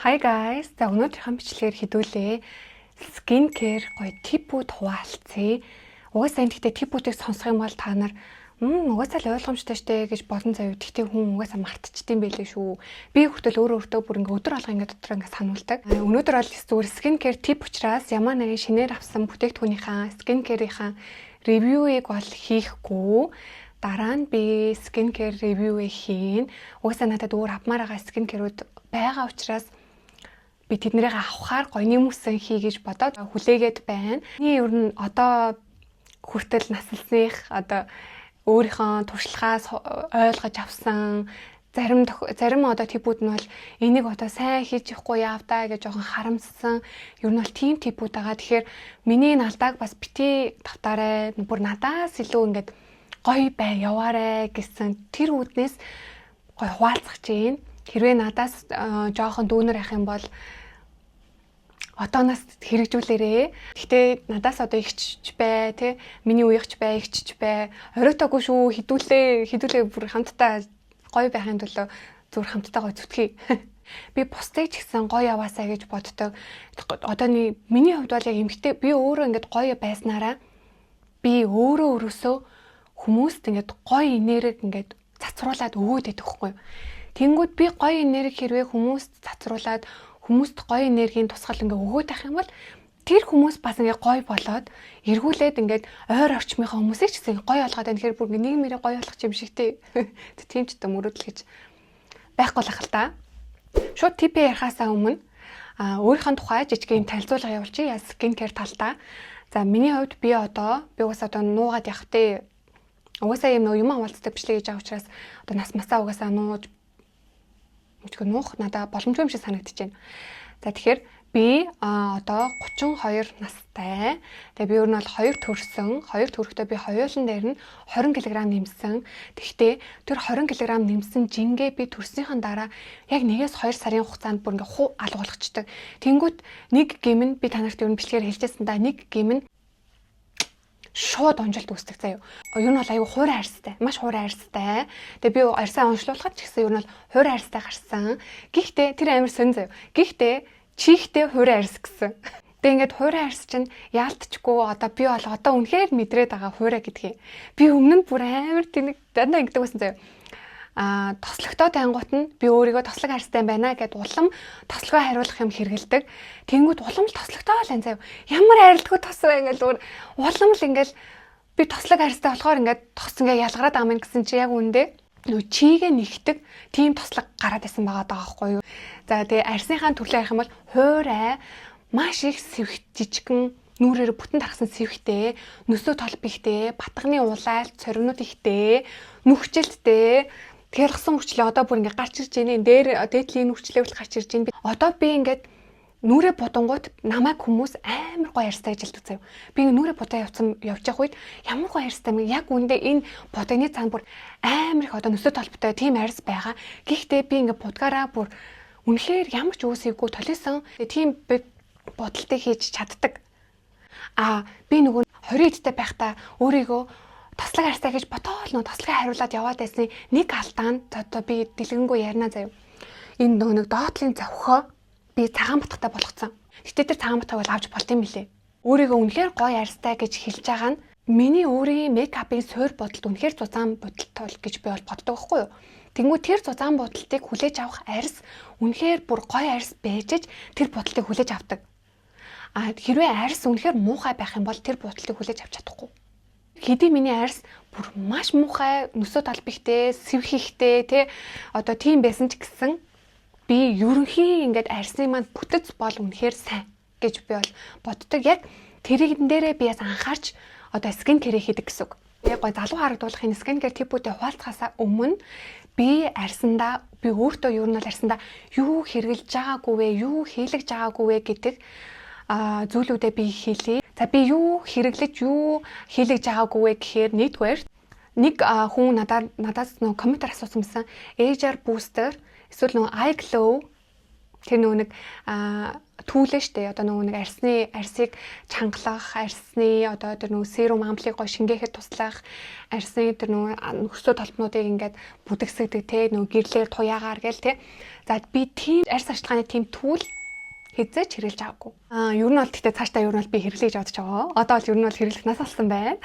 Hi guys. За өнөөдрийн бичлэгээр хэдүүлээ skin care гоё типүүд хуваалцъя. Угаасаа энэ гэхдээ типүүдийг сонсох юм бол та нар угаасаа л ойлгомжтой штэ гэж болон заяа. Гэхдээ хүн угаасаа мартчихдээ байлээ шүү. Би хүртэл өөртөө бүр ингээ өдөр алга ингээ дотор ингээ сануулдаг. Өнөөдөр бол зүгээр skin care тип учраас ямар нэгэн шинээр авсан бүтээгдэхүүнийхаа skin care-ийн ревюийг бол хийхгүй. Дараа нь би skin care review-ийг хийн. Угаасаа надад өөр авмаар байгаа skin care-ууд байгаа учраас би тэднэрийг авахаар гоё нэмсэн хий гэж бодоод хүлээгээд байна. Миний ер нь одоо хүртэл наслсных одоо өөрийнхөө туршлагаас ойлгож авсан зарим одоо типүүд нь бол энийг одоо сайн хийж явахгүй яавдаа гэж жоохон харамссан. Ер нь бол тим типүүд байгаа. Тэгэхээр миний налдааг бас бити тавтаарай. Бүр надаас илүү ингээд гоё бай яваарэ гэсэн тэр үднээс гоё хуваалцах чинь. Хэрвээ надаас жоохон дүүнер ах юм бол одооноос хэрэгжүүлээрээ. Гэхдээ надаас одоо ихч бай, тэ миний үеигч бай, ихч бай. Оройтоогүй шүү. Хідүүлээ бүр хамтдаа гоё байхын төлөө зүгээр хамтдаа гоё зүтгэе. Би бусдыг ч гэсэн гоё яваасаа гэж боддог. Одооний миний хувьд бол яг эмгтэй би өөрөө ингээд гоё байснараа би өөрөөсөө хүмүүст ингээд гоё энерги ингээд цацруулаад өгөөд байдаг хгүй. Тэнгүүд би гоё энерги хэрвээ хүмүүст цацруулаад хүмүүст гоё энергийн тусгал ингээ өгөөд байх юм бол тэр хүмүүс бас ингээ гоё болоод эргүүлээд ингээд ойр орчмынхаа хүмүүсийг ч гэсэн гоё болгоод байна. Тэгэхээр бүр нийгмээрээ гоё болгох юм шигтэй. Тийм ч юм өрөөдөл гэж байхгүй л ах л та. Шууд тип ярихаасаа өмнө өөрийнхөө тухай жижиг юм танилцуулга явуулчих. Skin care талдаа. За миний хувьд би угаасаа одоо нуугаад явах те. Угаасаа юм хаваалцдаг бичлэг гэж байгаа учраас одоо нас масаа угаасаа нууж нуух надад боломжгүй юм шиг санагдаж байна. За тэгэхээр би одоо 32 настай. Тэгээ би өөр нь бол 2 төрсөн. 2 төрөхдөө би хоёулын дээр нь 20 кг нэмсэн. Тэгэхдээ тэр 20 кг нэмсэн жингээ би төрснийхэн дараа яг 1-2 сарын хугацаанд бүр ингээ алга болгочдөг. Тэнгүүт нэг гим нь би танарт ер нь бичлэгээр хэлжсэн да нэг гим нь шууд онжилт үүсдэг заяа. Ер нь бол аюу хуурай арьстай. Маш хуурай арьстай. Тэгээ би арьсаа онцлуулахад ч гэсэн ер нь бол хуурай арьстай гарсан. Гэхдээ тэр амар сонь заяа. Гэхдээ чихтэй хуурай арьс гэсэн. Тэгээ ингээд хуурай арьс чинь яалтчгүй одоо би бол одоо үнэхээр мэдрээд байгаа хуурай гэдгийг. Би өмнө нь бүр амар тэнэг дандаа ингэдэг байсан заяа. Тослогтоод ангуут нь би өөрийгөө тослог арьстай байна гэд улам тослогоо хариулах юм хэрэгэлдэг. Тэнгүүд улам л тослогтой л энэ заяа. Ямар арилдгүй тосоо ингээл улам л ингээл би тослог арьстай болохоор ингээд тос ингээ ялгараад байгаа юм гэсэн чи яг үндэ чигээ нэгтэг тийм тослог гараад байсан байгаа даахгүй юу. За тэгээ арьсынхаа төрлөө ярих юм бол хуурай маш их сэвх жижигэн нүрээр бүтэн тархсан сэвхтэй, нөсөө толбихтэй, батганы улайл, цоригнууд ихтэй, нүхжилттэй тэрхсэн хүчлээ одоо бүр ингээ гарч ирж байна. Дээдлийн хүчлээ хүртэл гарч ирж байна. Одоо би ингээд нүрээ будангууд намайг хүмүүс амар гоё арьстай гэж хэлдэг заяа. Би ингээ нүрээ будаа явж явах үед ямар гоё арьстай юм. Яг үндэ энэ будагны цаана бүр амар их одоо нөсөө толботой тийм арьс байгаа. Гэхдээ би ингээ будгаараа бүр үнэхээр ямар ч үүсэйггүй толисон тийм бодолтой хийж чаддаг. Би нөгөө 20 эдтэй байхдаа өөрийгөө тослог арьстай гэж бодоол нөө тослогоо хариулаад яваад байсан нэг алдаанд одоо би дэлгэнгүй ярина заяа. Энэ нэг доотлын завхоо би цагаан батгатай болгоцсон. Гэтэ тэр цагаан батгайг бол авч болт юм билэ. Өөрийгөө үнэхээр гоё арьстай гэж хэлж байгаа нь миний өөрийн мейкапын суур бодолд үнэхээр зузаан бодолтой гэж би бол боддог байхгүй юу. Тэнгүү тэр зузаан бодолтыг хүлээж авах арьс үнэхээр бүр гоё арьс байжж тэр бодолтыг хүлээж авдаг. Хэрвээ арьс үнэхээр муухай байх юм бол тэр бодолтыг хүлээж авч чадахгүй. Хэдий миний арьс бүр маш муухай нөсөө талбихтэй, сэвхихтэй те одоо тийм байсан ч гэсэн би ерөнхий ингээд арьсны маань бүтэц бол үнэхээр сайн гэж би бол боддог. Яг тэрэгэн дээрээ би яс анхаарч одоо skin care хийдэг гэсэн үг. Яг гой залуу харагдуулах энэ skin care типүүдэд хуваалцахаас өмнө би арьсандаа би өөртөө ер нь арьсандаа юу хэрглэж байгаагүй вэ, юу хийлгэж байгаагүй вэ гэдэг зүйлүүдээ би хэлье. За би юу хэрэглэж юу хийлгэж байгаагүй вэ гэхээр нэгдүгээр нэг хүн надаас нөгөө комментар асуусан байсан. HR booster эсвэл нөгөө eye glow тэр нөгөө нэг түүлээ штэ. Одоо нөгөө нэг арсыг чангалах, арсны одоо тэр нөгөө серум амлыг гой шингээхэд туслах, арсны тэр нөгөө нөхцөл толбнуудыг ингээд бүдэгсэгдэг те нөгөө гэрлэр туяагаар гээл те. За би тийм арс ашиглагын тийм түүл хизээч хэрэглэж аваагүй. Ер нь бол гэхдээ цаашдаа ер нь бол би хэрэглэж авч байгаа. Одоо бол ер нь бол хэрэглэх нас болсон байна.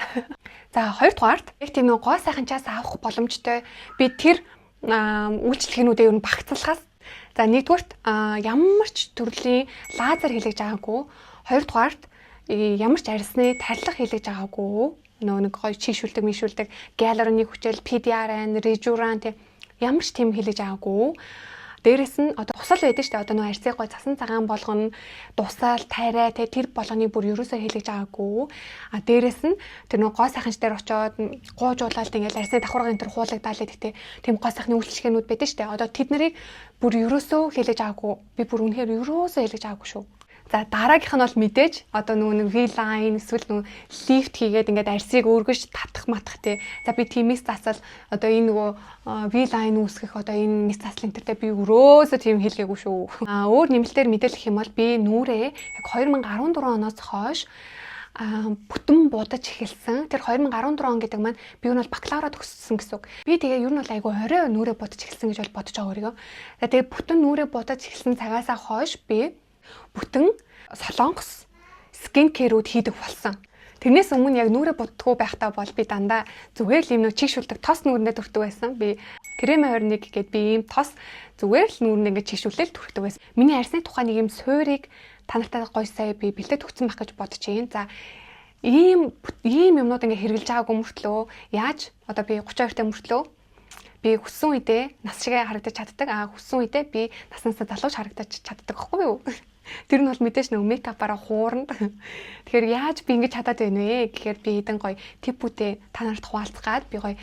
За хоёрдугаарт яг тийм нэг гоо сайханчаас авах боломжтой би тэр үйлчлэгнүүдээ ер нь багцлахаас за нэгдүгürt ямар ч төрлийн лазер хийлгэж байгаагүй. Хоёрдугаарт ямар ч арсны тарилга хийлгэж байгаагүй. Нөгөө нэг гоё чийшүүлдэг, гиалуроны хүчил, PDRN, Rejuran тийм ямар ч тийм хийлгэж байгаагүй. Дээрэс нь одоо тусал байдаг шүү дээ. Одоо нөгөө арсыг гой цасан цагаан болгоно, дусаал, тайраа тэр болгоны бүр ерөөсөө хийлгэж байгаагүй. Дээрэс нь тэр нөгөө гоо сайханч дээр очиод гуужуулаад ингээл арсны давхаргын тэр хуулагдаад идэх тийм гоо сайхны үйлчлэгнүүд байдаг шүү дээ. Одоо тэд нарыг бүр ерөөсөө хийлгэж байгаагүй. Би бүр үнэхээр ерөөсөө хийлгэж байгаагүй шүү. За дараагийнх нь бол мэдээж одоо нөгөө V-line эсвэл нөгөө лифт хийгээд ингээд арсыг өргөж татах матах тий. За би тиймээс засал одоо энэ нөгөө V-line үүсгэх одоо энэ мэс заслын тэртээ би өрөөсөө тийм хэлгээгүй шүү. Өөр нэмэлтээр мэдээлэх юм бол би нүрээ яг 2014 оноос хойш бүтэн будаж эхэлсэн. Тэр 2014 он гэдэг маань би юу нь бол бакалавра төгссөн гэсэн үг. Би тэгээ юу нь бол айгүй орой нүрээ будаж эхэлсэн гэж бол бодож байгаа өөрийгөө. За тэгээ бүтэн нүрээ будаж эхэлсэн цагаасаа хойш би бүтэн солонгос скин кэрүүд хийдэг болсон. Тэрнээс өмнө яг нүрээ буддаггүй байхдаа бол би дандаа зүгээр л юм нэг чийшүүлдэг тос нүрэндээ төрдөг байсан. Би крем 21 гээд би ийм тос зүгээр л нүрэндээ ингээд чийшүүлэл төрдөг байсан. Миний арсны тухайн нэг юм суурийг та нартай гоё сая би бэлдээд өгсөн байх гэж бодож байна. За ийм юмнууд ингээд хэрглэж байгаагүй мөртлөө яаж одоо би 32-тай мөртлөө би хүссэн үедээ нас шигээ харагдаж чаддаг. Хүссэн үедээ би наснасаа залууж харагдаж чаддаг байхгүй юу? Тэр нь бол мэдээж нэг мейкапаараа хуурна. Тэгэхээр яаж би ингэж чадаад байна вэ гэхээр би хэдэн гоё типүүдээ та нарт хуваалцгаад би гоё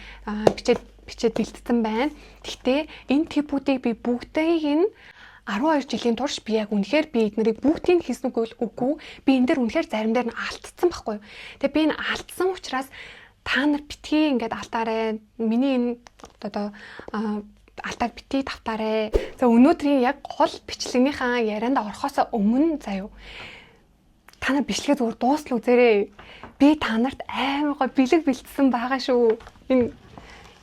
бичээд бэлдсэн байна. Гэхдээ энэ типүүдийг би бүгдийг нь 12 жилийн турш би яг үнэхээр би эднэрийг бүгдийг хийсэн үгүй. Би энэ дээр үнэхээр зарим дээр нь алдсан байхгүй юу? Тэгээ би энэ алдсан учраас та нар битгий ингээд алдаарай. Миний энэ одоо алдааг битгий тавтаарай. За өнөөдрийн яг гол бичлэгнийхаа ярианд орохоос өмнө заяа. Та нар бичлэгээ зүгээр дуусна үзээрэй. Би та нарт амар гоо бэлэг бэлдсэн байгаа шүү.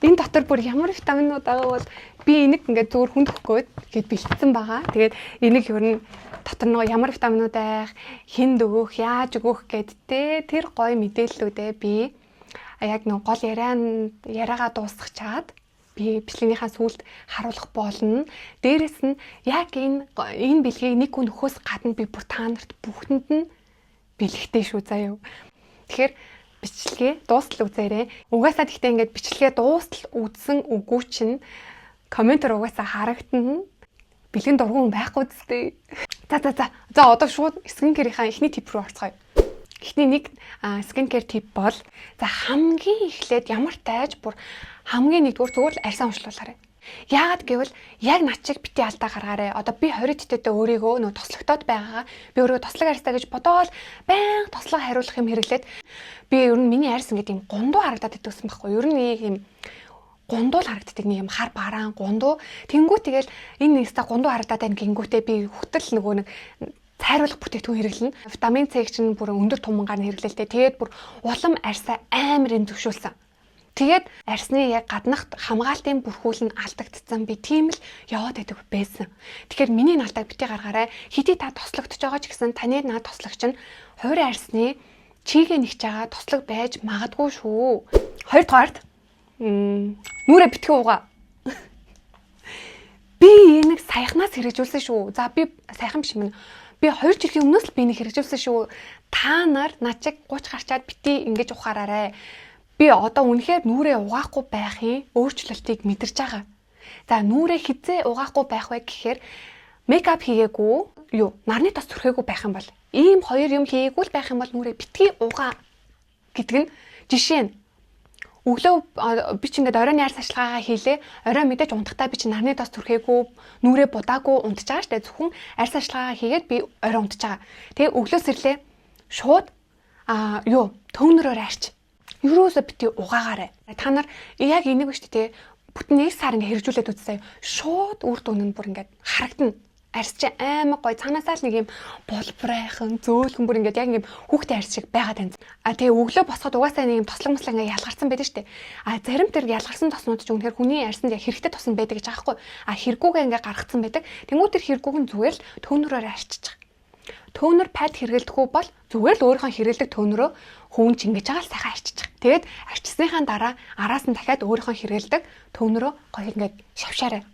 Энэ дотор бүр ямар витаминууд байгаа бол би энийг ингээд зүгээр хүндэх гээд бэлдсэн байгаа. Тэгээд энийг ер нь дотор нөгөө ямар витаминууд байх, хинд өгөх, яаж өгөх гэдтэй тэр гоё мэдээллүүдээ би яг нэг гол яриагаа дуусгачаад би бичлэгнийхаа сүүлд харуулах болно. Дээрээс нь яг энэ бэлгийг нэг хүн нөхөөс гадна би бүр та нарт бүгдэнд нь бэлгэхтэй шүү заяа. Тэгэхээр бичлэгээ дуустал үзээрэй. Угаасаа гэхдээ ингээд бичлэгээ дуустал үзсэн үгүй чинь комментээр угаасаа харагдана. Бэлгэн дургуун байхгүй зү. За одоо шууд скинкерийнхаа эхний тип рүү орцгоё. Эхний нэг скинкер тип бол за хамгийн эхлээд ямар тааж бүр хамгийн нэгдүгээр зүгээр л арьсаа уншлуулаарай. Яагаад гэвэл яг над чиг бити алдаа гаргаарай. Одоо би 20 тэтэдээ өөрийгөө нөө тослогдоод байгаагаа би өөрийгөө тослог арьстай гэж бодоол баян тослог хариулах юм хэрэглээд би ер нь миний арьс ингээд юм гундуу харагдаад идэгсэн байхгүй. Ер нь ийм гундуул харагддаг нэг юм хар бараан гундуу. Тэнгүү тэгэл энэ нэстэ гундуу харагдаад байна гингүүтээ би хөтөл нөгөө нэг цайруулах бүтээгдэхүүн хэрэглэнэ. Витамин С чинь бүр өндөр тумангаар нь хэрэглэлтэй. Тэгээд бүр улам арьсаа амар юм зөвшөөрсөн. Тэгээд арьсны яг гаднахт хамгаалтын бүрхүүл нь алдагдсан. Би тийм л яваад байдаг байсан. Тэгэхээр миний наалдаа бити гаргаарай. Хэдий та тослогдож байгаа ч гэсэн таны наад тослогч нь хувийн арьсны чигээ нэгж байгаа тослог байж магадгүй шүү. Хоёрдугаарт нүрээ битгий уугаа. Би энийг саяхнаас хэрэгжүүлсэн шүү. За би саяхан биш юм. Би 2 жилийн өмнөөс л би энийг хэрэгжүүлсэн шүү. Та нар над чиг 30 гарчаад бити ингэж ухаараарай. Би одоо үнэхээр нүрээ угаахгүй байхын өөрчлөлтийг мэдэрч байгаа. За нүрээ хизээ угаахгүй байх вэ гэхээр мейкап хийгээгүй юу, нарны тос түрхээгүй байх юм бол ийм хоёр юм хийгээгүй л байх юм бол нүрээ битгий угаа гэдэг нь жишээ нь. Өглөө би ч ингээд оройн яар сашлагаагаа хийлээ. Орой мэдээж унтахтаа би чи нарны тос түрхээгүй, нүрээ будаагүй унтж байгаа штэ. Зөвхөн арьс сашлагаагаа хийгээд би орой унтж байгаа. Тэгээ өглөөс ирлээ шууд төгнөрөөр арч. Юурөөсөө бити угаагаарай. Та нар яг энийг шүү дээ. Бүтэн нэг сар ингээд хэрэгжүүлээд үзсэн. Шууд үр дүн нь бүр ингээд харагдана. Арьс чи аймаг гоё цаанаасаа л нэг юм болбрайхан зөөлхөн бүр ингээд яг юм хүүхдээ арьс шиг байгаад байна. Тэгээ өглөө босоход угаасаа нэг юм тослог мослог ингээд ялгарсан байдаг штэ. Зарим тэр ялгарсан тоснууд ч үнэхээр хүний арьсанд яг хэрэгтэй тосн байдаг гэж байгаа хгүй. Хэрэггүйгээ ингээд гаргацсан байдаг. Тэнгүү тэр хэрэггүйг нь зүгээр л төнөрөөр арчиж байгаа. Төнөр пад хэрэглэдэггүй бол зүгээр л өөрийнхөө хэрэглэдэг төнөрөө хүн чингэж байгаа л сайхан арчиж байгаа. Тэгээд арчсныхаа дараа араас нь дахиад өөрийнхөө хэрэглэдэг төнөрөө гоё ингээд шавшаарай.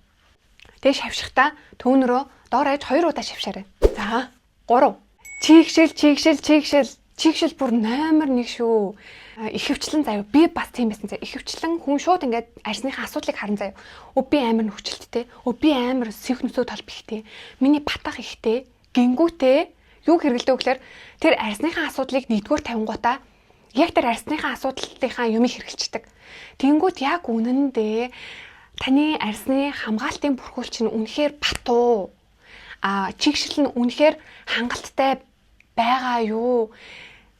Тэгээ шавшихтаа төнөрөө доор аж 2 удаа шавшаарай. За 3. Чигшил бүр номер 1 шүү. Ихэвчлэн заяа би бас тийм байсан заяа. Ихэвчлэн хүн шууд ингээд арьсныхаа асуудлыг харан заяа. Би амар нөхцөлттэй. Би амар сэх нөсөө толб ихтэй. Миний батах ихтэй. Гингүүтэй юу хэрэглэдэг гэхээр тэр арьсныхаа асуудлыг нэгдүгээр тавингуудаа яг тэр арьсныхаа асуудлынхаа юмыг хэрэгэлцдэг. Тэнгүүд яг үнэндээ таны арьсны хамгаалтын бүрхүүл чинь үнэхээр батуу. Чигшил нь үнэхээр хангалттай байгаа юу?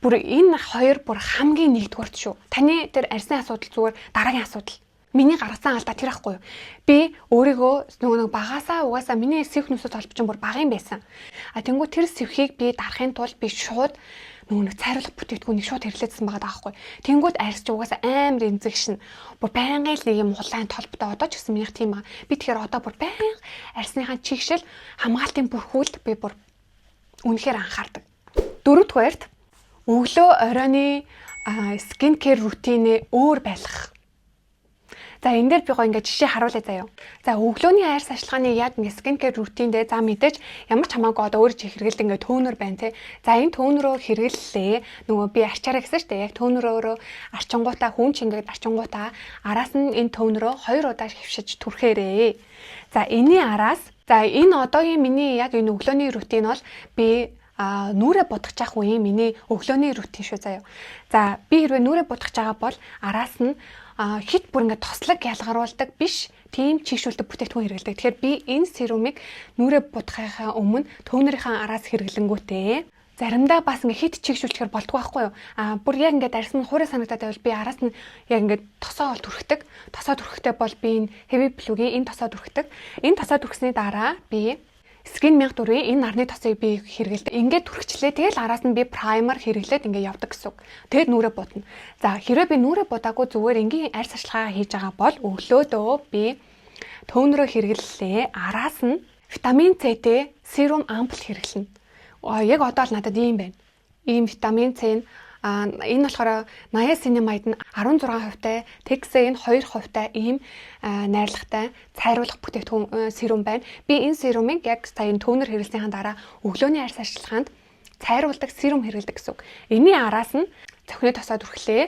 Бүр энэ хоёр бүр хамгийн нэгдүгээрт шүү. Таны тэр арьсны асуудал зүгээр дараагийн асуудал. Миний гаргасан алдаа тэр ахгүй юу? Би өөрийгөө нөгөө багасаа угаасаа миний сэвх нүсэд толбчин бүр бага юм байсан. Тэнгүү тэр сэвхийг би дарахын тулд би шууд нөгөө цайруулах бүтээгдэхүүнийг шууд хэрэглээдсэн байгаа даахгүй. Тэнгүүд арьс чи угаасаа амар эмзэгшин. Бүр байнгын л нэг юм улаан толботой одоо ч гэсэн минийх тийм байгаа. Би тэгэхээр одоо бүр байнга арьсныхаа чигшил хамгаалтын бүрхүүлд би бүр үнэхээр анхаардаг. 4-р өглөө оройны скин кэр рутинээ өөр байлгах. За энэ дээр би гоё ингээд жишээ харуулъя заяа. За өглөөний арьс ашиглааны яг ингээд скин кэр рутиндээ за мэдээж ямар ч хамаагүй одоо өөрөө чи хэрэгэлдэг ингээд тонер байна те. За энэ тонероо хэрэглэлээ. Нөгөө би арчаараа гэсэн шүү дээ. Яг тонероо арчингуудаа хүн чи ингээд арчингуудаа араас нь энэ тонероо 2 удаа хөвшиж түрхээрээ. За энэний араас за энэ одоогийн миний яг энэ өглөөний рутин бол би нүрэ будгах үеийн миний өглөөний рутин шүү заяа. За би хэрвээ нүрэ будгах байгаа бол араас нь хит бүр ингээд тослог ялгаруулдаг биш тийм чигшүүлдэг бүтээгдэхүүн хэрэглэдэг. Тэгэхээр би энэ серумыг нүрэ будахынхаа өмнө төвнөрийнхаа араас хэрэглэнгүүтээ заримдаа бас ингээд хит чигшүүлчихэр болдгоо байхгүй юу? Бүр яг ингээд арьс нь хуурай санагдаад байвал би араас нь яг ингээд тосоо бол түрхдэг. Тосоо түрхэхдээ бол би энэ heavy plug-ийн энэ тосоо түрхдэг. Энэ тосоо түрхсний дараа би Skin 1400 энэ нарны тосыг би хэрэглэдэг. Ингээд түрхчлээ. Тэгэл араас нь би праймер хэрэглээд ингээд явдаг гэсэн үг. Тэгэд нүрэ будна. За хэрвээ би нүрэ будаагүй зүгээр энгийн арьс ашиглаа хийж байгаа бол өглөөдөө би тонероо хэрэглэлээ. Араас нь витамин С-тэй серум ампул хэрэглэнэ. Яг одоо л надад ийм байна. Ийм витамин С нь энэ болохоор niacinamide нь 16%-тай, Texane 2%-тай ийм найрлагатай цайруулах бүтээгдэхүүн серум байна. Би энэ серумыг яг сая тонер хэрэглэснийхаа дараа өглөөний арьс ашиглаханд цайруулдаг серум хэрэглэдэг гэсэн үг. Энийн араас нь цохины тосоо түрхлээ.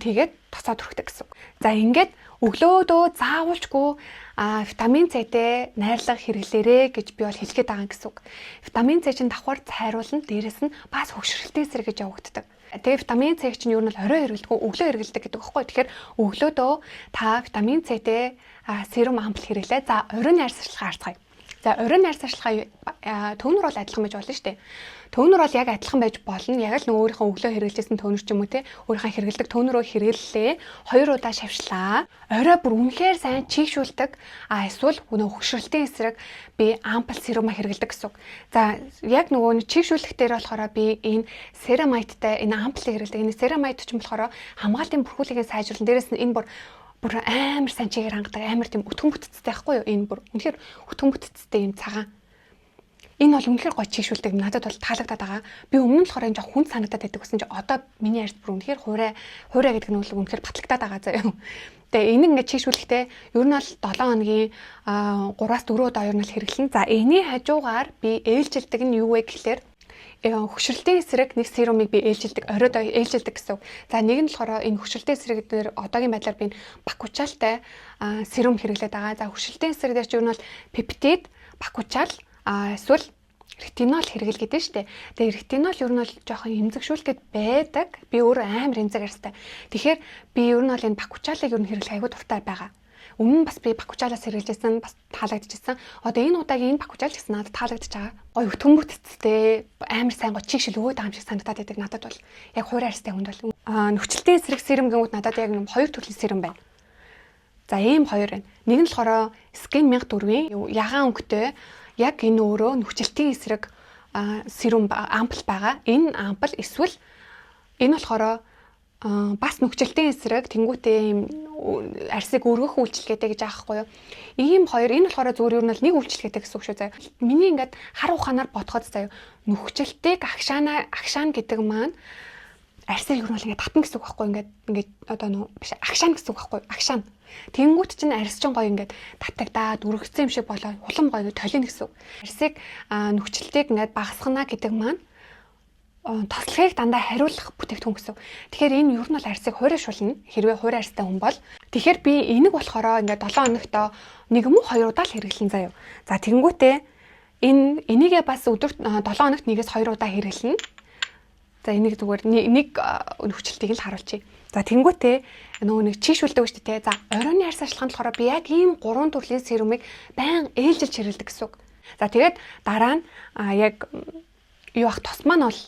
Тэгээд тосоо түрхдэг гэсэн үг. За ингээд өглөөдөө заавалчгүй витамин С-тэй найрлага хэрэглээрэй гэж би бол хэлэхэд байгаа гэсэн үг. Витамин С чинь давхар цайруулна, дээрэс нь бас хөгшрөлтийн эсрэг гэж явагддаг. Тэгээ витамин С чинь юу нь орой хэрэглэдэггүй өглөө хэрэглэдэг гэдэг байхгүй. Тэгэхээр өглөөдөө та витамин С-тэй серум ампул хэрэглээ. За оройн арьс ашиглахаа харцгаая. За оройн арьс ашиглахаа тонер бол адилхан байж болно шүү дээ. Тонер бол яг адилхан байж болно. Яг л нөгөө өөрийнхөө өглөө хэрэглэжсэн тонер ч юм уу те өөрийнхөө хэрэглэдэг тонероо хэрэглэлээ. 2 удаа шавшлаа. Орой бүр үнэхээр сайн чийгшүүлдэг. Эсвэл нөгөө хөгшрөлтийн эсрэг би ампул серумаа хэрэглэдэг гэсэн үг. За яг нөгөө чийгшүүлэх дээр болохоор би энэ ceramide-тай энэ ампулыг хэрэглэдэг. Энэ ceramide ч юм болохоор хамгаалтын бүрхүүлийг сайжруулна. Дээрээс нь энэ бүр амар сайн чигээр хангадаг амар тийм өтгөн бүтцтэй байхгүй юу? Энэ бүр үнэхээр өтгөн бүтцтэй юм цагаан. Энэ бол үнэхээр гоё чигшүүлдэг. Надад бол таалагдаад байгаа. Би өмнө нь болохоор энэ жоо хүн санагдаад байдаг гэсэн чинь одоо миний арьс бүр үнэхээр хуурай гэдэг нь бол үнэхээр батлагдаад байгаа заяа. Тэгээ энийг ингээд чигшүүлэхдээ ер нь бол 7 хоногийн 3-аас 4 удаа ер нь хэрэглэн. За энэний хажуугаар би ээлжилдэг нь юу вэ гэхлээр хөгшрөлтийн эсрэг нэг серумыг би ээлжилдэг, оройд ээлжилдэг гэсэн. За нэг нь болохоор энэ хөгшрөлтийн эсрэг дээр одоогийн байдлаар би бакучалтай серум хэрэглээд байгаа. За хөгшрөлтийн эсрэг дээр ч юу нь бол пептид, бакучал эсвэл ретинол хэрэглэгээд штэ. Тэгээ ретинол ер нь бол жоохон эмзэгшүүлэхэд байдаг. Би өөр амар эмзэг арьстай. Тэгэхээр би ер нь бол энэ бакучалыг ер нь хэрэглэх аягүй дуртай байгаа. Өмнө нь бас би бакучалаас хэрэглэжсэн, бас таалагдчихсан. Одоо энэ удаагийн энэ бакучал гэсэн надад таалагдчих байгаа. Гоё өтгөн бүтцтэй, амар сайн гоё чигшил өвөө даам шиг санагдаад байдаг надад бол. Яг хуурай арьстай хүнд бол нөхцөлтийн эсрэг серум гэнгүүт надад яг нэг 2 төрлийн серум байна. За ийм 2 байна. Нэг нь болохоор Skin 1400-ийн ягаан өнгөтэй яг энэ өөрөө нөхцөлтийн эсрэг серум ампул байгаа. Энэ ампул эсвэл энэ болохоор бас нөхцөлтийн эсрэг тэнгуүтэй ийм арсыг өргөх үйлчлэгээтэй гэж аахгүй юу. Ийм хоёр энэ болохоор зүгээр юу нэг үйлчлэгээтэй гэсэн үг шүү заяа. Миний ингээд хар ухаанаар бодоход заяа нөхцөлтийг агшаана гэдэг маань арсыг юу нэг ингээд татна гэсэн үг байхгүй ингээд одоо нөө биш агшаана гэсэн үг байхгүй агшаана. Тэнгуут чинь арс чинь гоё ингээд татагдаад үргэцсэн юм шиг болоо улам гоё толино гэсэн үг. Арсыг нөхцөлтийг ингээд багасгана гэдэг маань тослохыг дандаа хариулах бүтээгдэхүүн гэсэн. Тэгэхээр энэ ер нь бол арсыг хуурайшуулна. Хэрвээ хуурай арстай хүн бол тэгэхээр би энийг болохоор ингээд 7 хоногт нэг юм уу 2 удаа л хэрэглэн заяа. За тэгэнгүүтээ энийгээ бас өдөрт 7 хоногт нэгээс 2 удаа хэрэглэнэ. За энийг зүгээр нэг нөхцөлтийг л харуулчих. За тэгэнгүүтээ нөгөө нэг чийшүүлдэг шүү дээ. За оройн арс ашиглаханд болохоор би яг ийм 3 төрлийн серумыг байн ээлжилж хэрэглэдэг гэсэн үг. За тэгээд дараа нь яг юу ах тос маань бол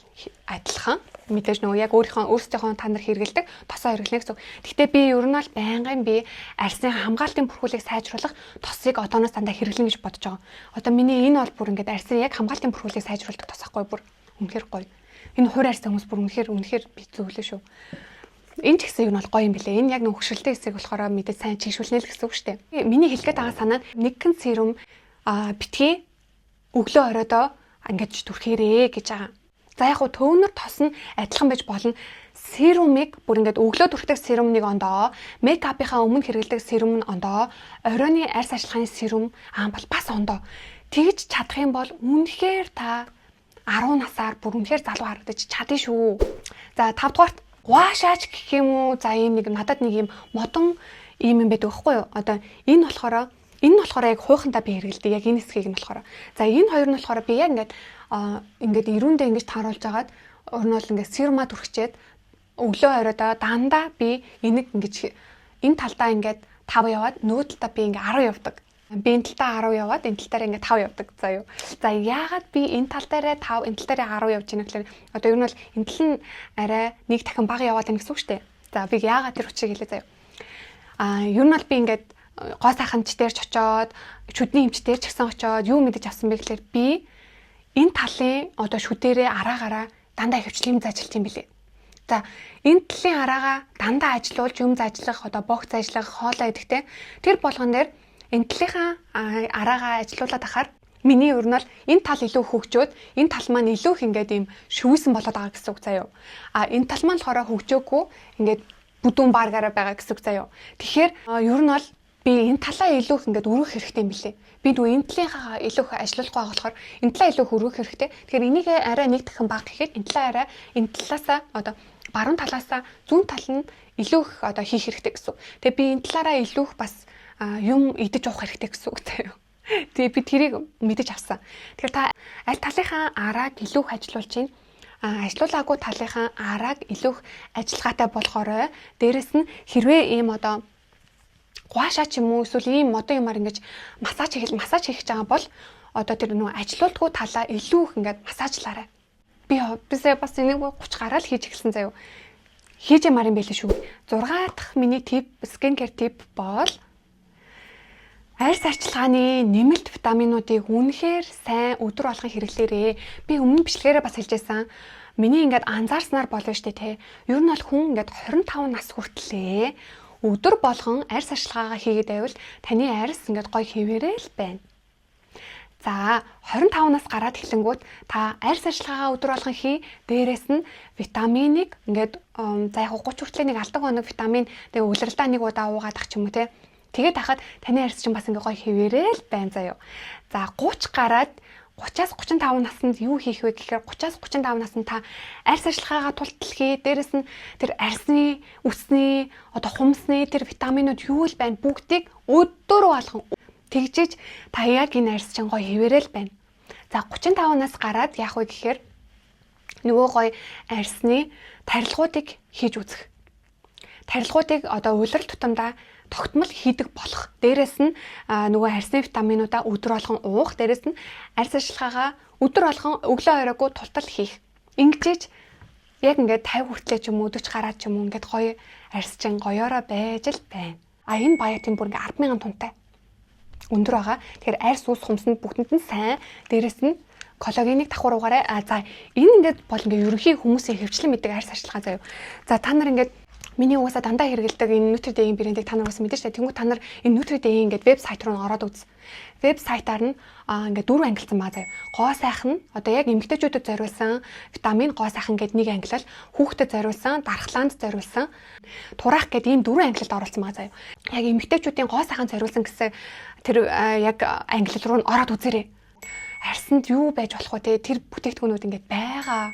адилхан. Мэдээж нөгөө яг өөрсдийнхөө та нар хэрэгэлдэг тосоо хэрэглэнэ гэсэн. Гэхдээ би ер нь бол байнгын би арсны хамгаалтын бүрхүүлийг сайжруулах тосыг одооноос дандаа хэрэглэнэ гэж бодож байгаа. Одоо миний энэ бол бүр ингээд арсны яг хамгаалтын бүрхүүлийг сайжруулдаг тос ахгүй бүр үнэхээр гоё. Энэ хуур арстай хүмүүс бүр үнэхээр би зөвлөө шүү. Энэ ч гэсэн юм бол гоё юм билээ. Энэ яг нэг хөвгшөлтэй хэсэг болохоор мэдээ сайн чийшүүлнэ л гэсэн үг шүү дээ. Миний хэлгээд байгаа санаа нь нэгэн серум битгий өглөө оройдоо ингэж түрхээрээ гэж байгаа. За яг хуу төвнөр тос нь адилхан байж болно. Серумыг бүр ингээд өглөө түрхдэг серум 1 ондоо, мейкапынхаа өмнө хэрэглэдэг серум нь ондоо, оройны арс ашиглахын серум ампул бас ондоо. Тэгж чадах юм бол үнэхээр та 10 насаар бүр үнэхээр залуу харагдаж чадна шүү. За 5 дугаарт гуашаач гэх юм уу. За ийм нэг надад нэг юм модон ийм юм байдаг байхгүй юу? Одоо энэ болохоор яг хуухандаа би хэрэгэлдэг. Яг энэ хэсгийг нь болохоор. За энэ хоёр нь болохоор би яг ингээд ирүүндээ ингэж тааруулж агаад өрнөл ингээд серумаа түрхчээд өглөө оройдоо дандаа би энийг ингэж энэ талдаа ингээд 5 яваад нөгөө талдаа би ингээд 10 явдаг. Би энэ талдаа 10 яваад энэ тал дээр ингээд 5 явдаг заа юу. За яагаад би энэ тал дээрээ 5 энэ тал дээрээ 10 явж байна гэхээр одоо ер нь бол энэ тал нь арай нэг дахин бага яваад байна гэсэн үг шүү дээ. За би яагаад тэр хүчийг хэлээ заа юу. Ер нь бол би ингээд гоо сайханч дээр ч очоод шүдний эмч дээр ч гэсэн очоод юу мэдэж авсан бэ гэхээр би энэ талын одоо шүдэрээ араагаараа дандаа хөвчлэн заажилт юм билээ. За энэ талын араагаа дандаа ажилуулж юм заажилах одоо богц ажиллах хоолоо идэхтэй тэр болгон дээр энэ талынхаа араагаа ажилуулад ахаар миний ер нь бол энэ тал илүү хөгжөөд энэ тал маань илүү их ингээд ийм шүүсэн болоод байгаа гэсэн үг заяа. Энэ тал маань болохоор хөгжөөгүй ингээд бүдүүн бааргаараа байгаа гэсэн үг заяа. Тэгэхээр ер нь бол би энэ талаа илүү их ингээд өргөх хэрэгтэй юм билээ. Би нөгөө энэ талынхаа илүү их ажиллах байгаа болохоор энэ талаа илүү өргөх хэрэгтэй. Тэгэхээр энийг арай нэг дахин бага гэхэд энэ талаа арай энэ талаасаа одоо баруун талаасаа зүүн тал нь илүү их одоо хийх хэрэгтэй гэсэн. Тэгээ би энэ талаараа илүү их бас юм идэж уух хэрэгтэй гэсэн үг заяа. Тэгээ би тэрийг мэдэж авсан. Тэгэхээр та аль талынхаа арааг илүү их ажиллуулж чинь ажиллуулаагүй талынхаа арааг илүү их ажиллагаатай болохоор дээрэс нь хэрвээ ийм одоо гуашаа ч юм уу эсвэл ийм модон юмар ингэж массаж хийж байгаа бол одоо тэр нөгөө ажилуулдаггүй талаа илүү их ингээд массажлаарай. Бисээ бас энийг 30 гараа л хийж эхэлсэн заяа. Хийж ямар юм бэ лээ шүү. 6 дахь миний тип скин кер тип бол арьс арчилгааны нэмэлт витаминуудыг үнэхээр сайн өдөр болгон хэрэглээрээ. Би өмнө бичлэгээрээ бас хэлжсэн. Миний ингээд анзаарснаар болно штэ те. Ер нь бол хүн ингээд 25 нас хүртлээ өдөр болгон арьс арчилгаагаа хийгээд байвал таны арьс ингээд гоё хэвээрээ л байна. За 25 нас гараад эхлэнгүүт та арьс арчилгаагаа өдөр болгон хий. Дээрээс нь витаминыг ингээд за яг 30 хүртлээ нэг алдаг хоног витамин тэгээ улиралдаа нэг удаа уугаад ах ч юм уу те. Тэгээд хахад таны арьс чинь бас ингээ гоё хэвээрээ л байна заяа. За 30 гараад 30-аас 35 наснд юу хийх вэ гэхээр 30-аас 35 наснд та арьс арчилгаагаа тулталхий. Дээрэс нь тэр арьсны үсний одоо хумсны тэр витаминууд юу л байна бүгдийг өдөр болгон тэгжиж та яг энэ арьс чинь гоё хэвээрээ л байна. За 35 нас гараад яах вэ гэхээр нөгөө гоё арьсны тарилгуудыг хийж үзэх. Тарилгуудыг одоо улирал тутамдаа тогтмол хийдэг болох. Дээрээс нь нөгөө арьсны витаминуудаа өдөр болгон уух, дээрээс нь арьс арчилгаагаа өдөр болгон өглөө оройгүй тултал хийх. Ингэж яг ингээд 50 хүртлээ ч юм уу 40 гараад ч юм уу ингээд гоё арьс чин гоёороо байж л байна. Энэ баятын бүр ингээд 10,000 тунтай. өндөр байгаа. Тэгэхээр арьс ус хумсанд бүгдэнд нь сайн, дээрэс нь коллагеныг давхар угаарай. За энэ ингээд бол ингээд ерөнхий хүмүүсийн хөвчлэн мэддэг арьс ашиглага заяа. За та нар ингээд миний угаасаа дандаа хэрэгэлдэг энэ Nutri-Day-ийн брэндийг та нар бас мэдэн штэ. Тэнгүү та нар энэ Nutri-Day ингээд вебсайт руу ороод үз. Вебсайтаар нь ингээд 4 ангилсан баа заяа. Гоо сайхан одоо яг эмэгтэйчүүдэд зориулсан витамин гоо сайхан гэд нэг ангилал, хүүхдэд зориулсан, дархлаанд зориулсан, тураах гэд ийм 4 ангилалд оруулсан баа заяа. Яг эмэгтэйчүүдийн гоо сайхан зориулсан гэсэн тэр яг ангилал руу нь ороод үзээрэй. Арьсанд юу байж болох вэ те? Тэр бүтээгдэхүүнүүд ингээд байгаа.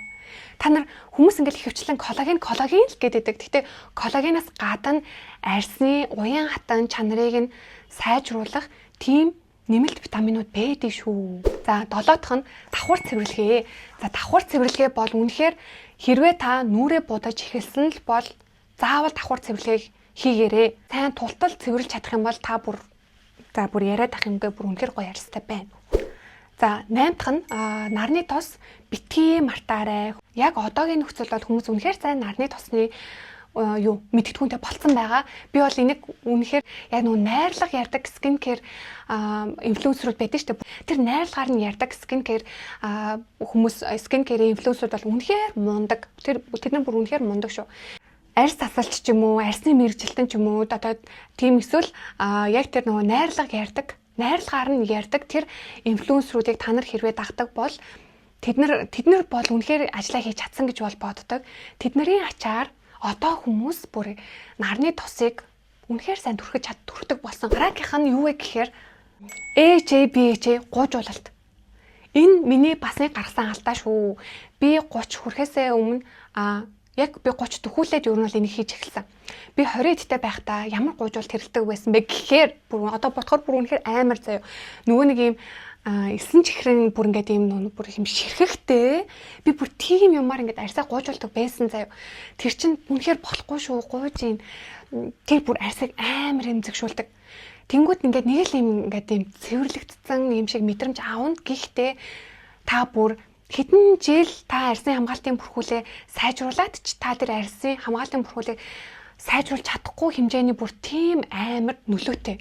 Та нар хүмүүс ингээд ихэвчлэн коллаген л гэдэг. Гэхдээ коллагенаас гадна арьсны уян хатан чанарыг нь сайжруулах тийм нэмэлт витаминууд байдаг шүү. За 7-р нь давхар цэвэрлэгээ. За давхар цэвэрлэгээ бол үнэхээр хэрвээ та нүрээ будаж эхэлсэн л бол заавал давхар цэвэрлэгийг хийгээрэй. Сайн тултал цэвэрлж чадах юм бол та бүр яриад ах юмгээ бүр үнэхээр гоё арьстай байна. За 8-р нь нарны тос битгий мартаарай. Яг одоогийн нөхцөл бол хүмүүс үнэхээр сайн нарны тосны мэдгэдэггүнтэй болцсон байгаа. Би бол энийг үнэхээр яг нөгөө найрлага ярьдаг скин кэр инфлюенсерүүд байдаг шүү дээ. Тэр найрлагаар нь ярьдаг скин кэр хүмүүс скин кэрийн инфлюенсерүүд бол үнэхээр мундаг. Тэр нар бүр үнэхээр мундаг шүү. Арьс тасалч ч юм уу, арьсны мэрэгжилтэн ч юм уу, одоо тийм эсвэл яг тэр нөгөө найрлагаар нь ярьдаг тэр инфлюенсерүүдийг та нар хэрвээ дагдаг бол тэд нар бол үнэхээр ажиллаа хийж чадсан гэж бол боддог. Тэдний ачаар одоо хүмүүс бүр нарны тосыг үнэхээр сайн түрхдэг болсон. Гараагийнх нь юу вэ гэхээр AHA гуйжуулалт. Энэ миний бас нэг гаргасан алдаа шүү. Би 30 хүрэхээсээ өмнө яг би 30 төхүүлээд ер нь бол энийг хийж эхэлсэн. Би 20 эдтэй байхдаа ямар гуйжуулалт хэрэглэдэг байсан бэ гэхээр бүр одоо бодохоор бүр үнэхээр амар заяа. Нөгөө нэг юм эсэн чихрэн бүр ингээд юм бүр юм ширхэхтэй. Би бүр тийм юмар ингээд арьсаа гуйжуулдаг байсан заяа. Тэр чинь үнэхээр болохгүй шүү. Гуйж ийн. Тэр бүр арьсыг амар эмзэгшүүлдэг. Тэнгүүд ингээд нэг л юм ингээд юм цэвэрлэгдсэн юм шиг мэдрэмж аавна. Гэхдээ та бүр хэдэн жил та арьсны хамгаалтын бүрхүүлээ сайжруулад ч та тэр арьсны хамгаалтын бүрхүүлийг сайжруулж чадахгүй хэмжээний бүр тийм амар нөлөөтэй.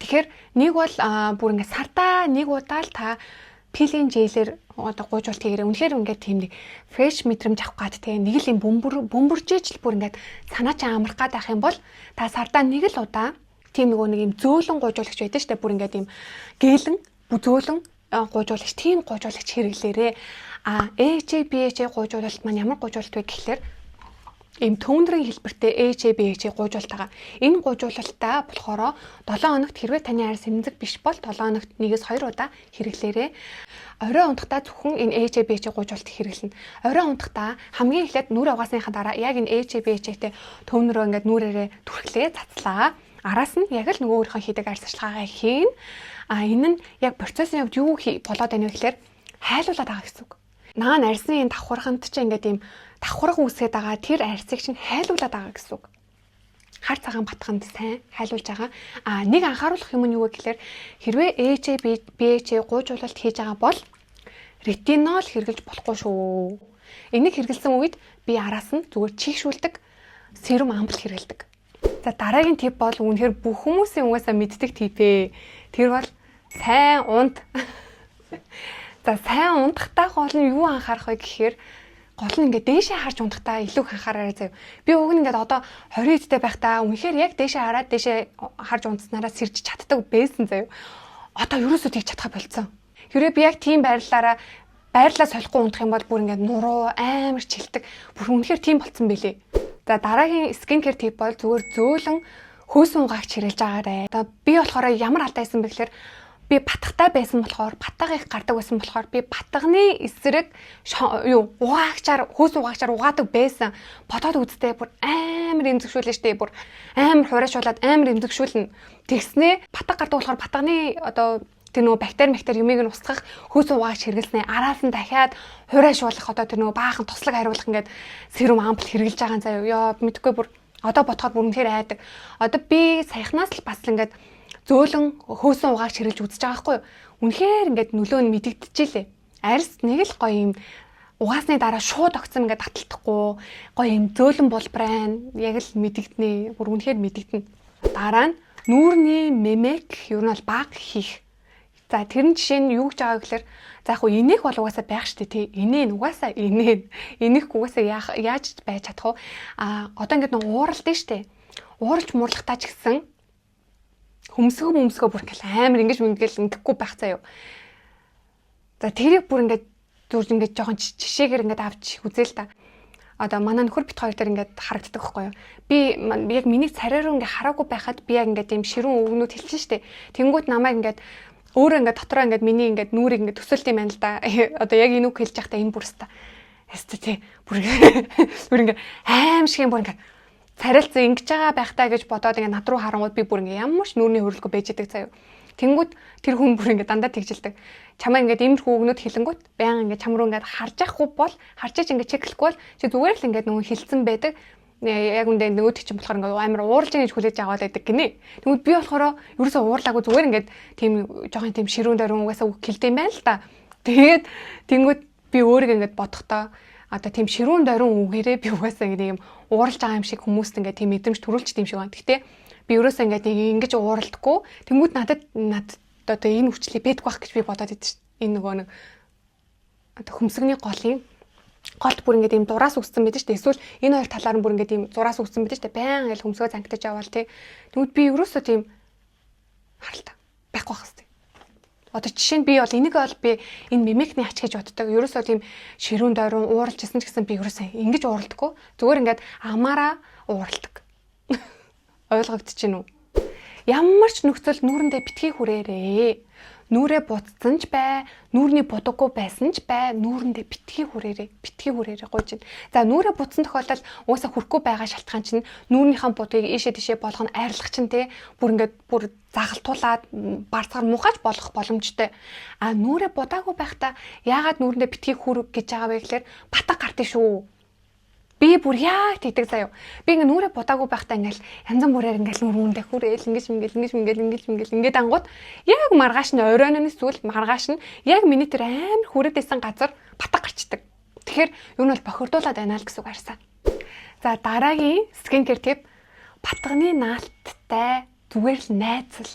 Тэгэхээр нэг бол бүр ингээд сартаа нэг удаа л та пилийн жээлэр одоо гуйжуулт хийгээрээ үнэхээр ингээд тийм нэг фреш мэдрэмж авах гад те нэг л юм бөмбөржээж л бүр ингээд санаа чи амрах гад ах юм бол та сартаа нэг л удаа тийм нэг юм зөөлөн гуйжуулагч байдаг штэ бүр ингээд юм гэлэн зөөлөн гуйжуулагч тийм гуйжуулагч хэрэглээрээ AHA гуйжуулалт маань ямар гуйжуулалт вэ гэхлээр ийм төвндрийн хэлбэртэй AHA гуйжуулалт байгаа. Энэ гуйжуулалтаа болохоор 7 хоногт хэрвээ таны арьс эмзэг биш бол 7 хоногт 1-2 удаа хэрэглээрэй. Орой унтахтаа зөвхөн энэ AHA гуйжуулалт хэрэглэнэ. Орой унтахтаа хамгийн эхлээд нүрээ угаасныхаа дараа яг энэ AHA-тэй төвнөрөө ингээд нүрээрээ түрхлээ цацлаа. Араас нь яг л нөгөө өөрийнхөө хийдэг арьс ашиглагаа хийн. Энэ нь яг процессын хувьд юу болоод байна вэ гэхээр хайлуулаад байгаа гэсэн үг. Наан арьсны энэ давхарханд ч ингээд ийм давхарх үүсгээд байгаа тэр арьсыг чинь хайлуулад байгаа гэсэн үг. Хар цагаан батханд сайн хайлуулж байгаа. Нэг анхааруулах юм нь юу вэ гэхээр хэрвээ AHA гуйжуулалт хийж байгаа бол ретинол хэрэглэж болохгүй шүү. Энийг хэрэглэсэн үед би араас нь зүгээр чийгшүүлдэг серум ампул хэрэглэдэг. За дараагийн тип бол үнэхээр бүх хүмүүсийн угаасаа мэддэг тип ээ. Тэр бол сайн унд. За сайн ундахтаа гол нь юу анхаарах вэ гэхээр гол нь ингээд дээшээ харж ундахтаа илүү анхаараарай заяа. Би уг нь ингээд одоо 20 эдтэй байхдаа үнэхээр яг дээшээ хараад дээшээ харж ундснараа сэрж чаддаг байсан заяа. Одоо ерөөсөө тийг чадхаа болцсон. Хэрвээ би яг тийм байрлалаа солихгүй ундах юм бол бүр ингээд нуруу амар чилдэг. Бүр үнэхээр тийм болцсон байлээ. За дараагийн скин кэр тип бол зүгээр зөөлөн хөөсөн угаагч хэрэглэж байгаарэ. Одоо би болохоор ямар алдаа хийсэн бэ гэхээр би батгтай байсан болохоор батга их гардаг байсан болохоор би батганы эсрэг угаагчаар хөөсөн угаагчаар угаадаг байсан. Бодоод үзтээ бүр амар эмзэгшүүлнэ штэ бүр амар хураашуулаад амар эмзэгшүүлнэ. Тэгснээ батга гардаг болохоор батганы одоо тэр нөгөө бактери юмыг нь устгах хөөсөн угаагч хэрэглэснээр араас нь дахиад хураашуулах одоо тэр нөгөө баахан туслаг хариулах ингээд серум ампул хэрэглэж байгаа заяа. Ёо мэдгүй бүр одоо бодоход бүр үнэхээр айдаг. Одоо би саяхнаас л бас ингээд зөөлөн хөөсөн угаагч хэрэглэж үзэж байгаа байхгүй юу. Үнэхээр ингээд нөлөө нь мэдэгдэжээ. Арьс нэг л гоё юм угаасны дараа шууд огцсон ингээд таталтахгүй гоё юм зөөлөн болбрайн яг л мэдэгдэнэ. Бүр үнэхээр мэдэгдэнэ. Дараа нь нүүрний мемек ер нь бол бага хийх. За тэр нь жишээ нь юу гэж байгаа гэхээр за яг хуу инээх бол угаасаа байх штэ тий. Инээ угаасаа инээ. Инээх угаасаа яаж байж чадах вэ? Одоо ингээд нэг ууралдээ штэ. Ууралж муурлахтаа ч гэсэн хөмсгөө бүр ингээл амар ингэхгүй байх заяа. За тэрийг бүр ингээд зүрх ингээд жоохон жишээгээр ингээд авч үзээл та. Одоо манай нөхөр бит хоёр дээр ингээд харагддаг байхгүй юу? Би яг миний царай руу ингээд хараагүй байхад би яг ингээд ийм ширүүн өвгнүүд хэлсэн штэ. Тэнгүүд намайг ингээд өөрөө ингээд дотроо ингээд миний ингээд нүрийг ингээд төсөөлт юм байна л да. Одоо яг энэ үг хэлж байхдаа энэ бүрс та. Ястэ тий. Бүр ингээд аим шиг юм бүр ингээд царилцсан ингэж байгаа байхтаа гэж бодоод ингээд над руу харангууд би бүр ингээд ямар ч нүрийн хөрөлгөө байж идэг заяа. Тэнгүүд тэр хүн бүр ингээд дандаа тэгжилдэг. Чамаа ингээд иймэрхүү өгнөд хэлэнгүүт баян ингээд чам руу ингээд харж яахгүй бол харж ич ингээд чеклэхгүй бол чи зүгээр л ингээд нөгөө хилцэн байдаг. Яг үндэ нөгөөдөг чинь болохоор ингээд амар уурж ингэж хүлээж аваад байдаг гинэ. Тэгвэл би болохоор ерөөсөө уурлаагүй зүгээр ингээд тийм жоохон тийм ширүүн дөрөн угаасаа үг хэлдэм байл л та. Тэгээд тэнгүүд би өөрийгөө ингээд бодохдоо одоо тийм ширүүн дөрөн үгээрээ би угаасаа ингээд юм ууралж байгаа юм шиг хүмүүст ингээд тийм мэдрэмж төрүүлчих юм шиг байна. Гэхдээ би ерөөсөө ингээд ингэж ууралдаггүй. Тэнгүүд надад одоо энэ хүчлийг бэдэх байх гэж би бодоод идэв шүү. Энэ нөгөө нэг одоо хөмсгний голд бүр ингээд ийм зураас үссэн байдаг шүү дээ. Эсвэл энэ хоёр талаар нь бүр ингээд ийм зураас үссэн байдаг шүү дээ. Баян ингээл хөмсгөө зангидаж аваал тий. Тэгвэл би ерөөсөө тийм харалтаа байхгүй байх хэвээр. Одоо жишээ нь би бол энийг бол би энэ мемекний ач гэж боддог. Ерөөсөө тийм ширүүн дойрон ууралжсэн ч гэсэн би ерөөсөө ингэж ууралдаггүй. Зүгээр ингээд амаараа ууралдаг. Ойлгогдчихэв үү? Ямар ч нөхцөл нүүрэндээ битгий хүрээрээ. Нүрээ буцсан ч бай, нүүрний будаггүй байсан ч бай, нүүрэндээ битгий хүрээрээ гуйж байна. За нүрээ буцсан тохиолдолд уусаа хүрхгүй байгаа шалтгаан чинь нүүрнийхэн будгийг ийшээ тийшээ болгох нь айрлах чинь те бүр загалтуулаад барцгаар мухаж болох боломжтой. Нүрээ будаагүй байхдаа яагаад нүүрэндээ битгий хүрэх гэж байгаа вэ гэхээр батга гартыг шүү. Би бүр яа тэгдэг заяа. Би ингээ нүрээ будаагүй байхдаа ингээл янз бүрээр ингээл нүрүүндээ хүрээл ингэж ангууд яг маргааш нь оройноны сүүл маргааш нь яг миний тэр амар хүрээд исэн газар батга гарчдаг. Тэгэхээр юу нь бол бохирдуулаад байна л гэсэн үг арьсаа. За дараагийн скинкер тип батганы наалттай зүгээр л найзал.